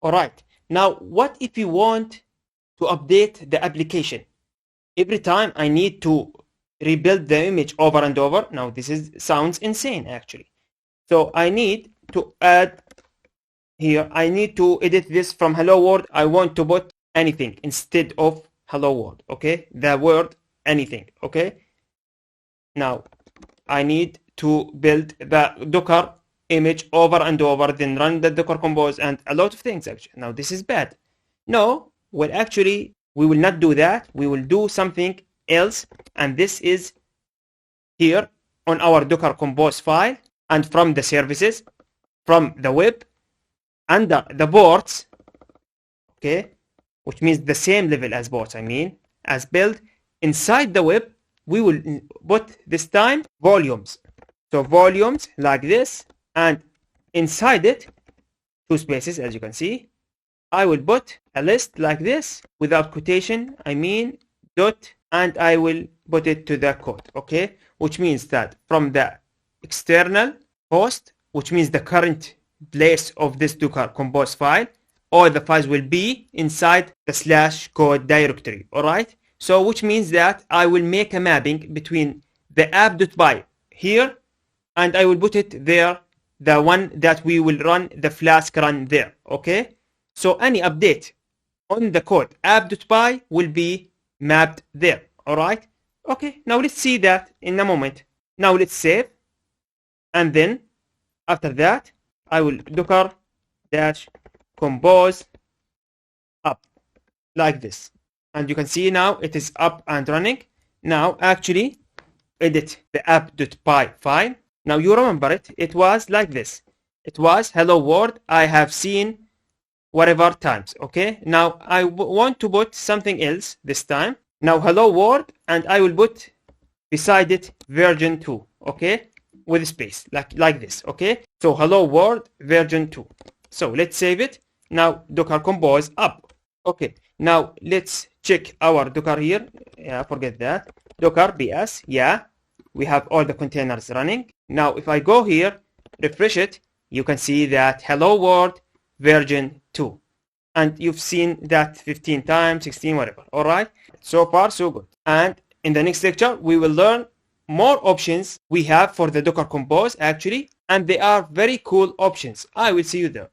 Alright, now what if you want to update the application? Every time I need to rebuild the image over and over. Now this sounds insane actually. So I need to add here, I need to edit this from hello world. I want to put anything instead of hello world. Okay, the word anything. Okay, now I need to build the Docker image over and over, then run the Docker Compose and a lot of things actually. Now this is bad. No, well actually we will not do that. We will do something else, and this is here on our Docker Compose file, and from the services, from the web, under the ports, okay, which means the same level as ports, I mean, as build, inside the web, we will put this time volumes. So volumes like this, and inside it, two spaces, as you can see, I will put a list like this without quotation, I mean dot, and I will put it to the code, okay, which means that from the external host, which means the current place of this Docker Compose file, all the files will be inside the /code directory. All right, so which means that I will make a mapping between the app.py here, and I will put it there, the one that we will run the Flask run there. Okay, so any update on the code app.py will be mapped there. All right, okay, now let's see that in a moment. Now let's save, and then after that I will docker dash compose up like this, and you can see now it is up and running. Now actually edit the app.py file. Now you remember it was like this. It was hello world, I have seen whatever times. Okay, now I want to put something else this time. Now hello world, and I will put beside it version 2. Okay, with space like this. Okay, so hello world version 2. So let's save it. Now Docker Compose up. Okay, now let's check our Docker here. Yeah, forget that. Docker BS. Yeah, we have all the containers running. Now if I go here, refresh it, you can see that hello world version 2. And you've seen that 15 times, 16, whatever. All right, so far so good. And in the next lecture, we will learn more options we have for the Docker Compose actually, and they are very cool options. I will see you there.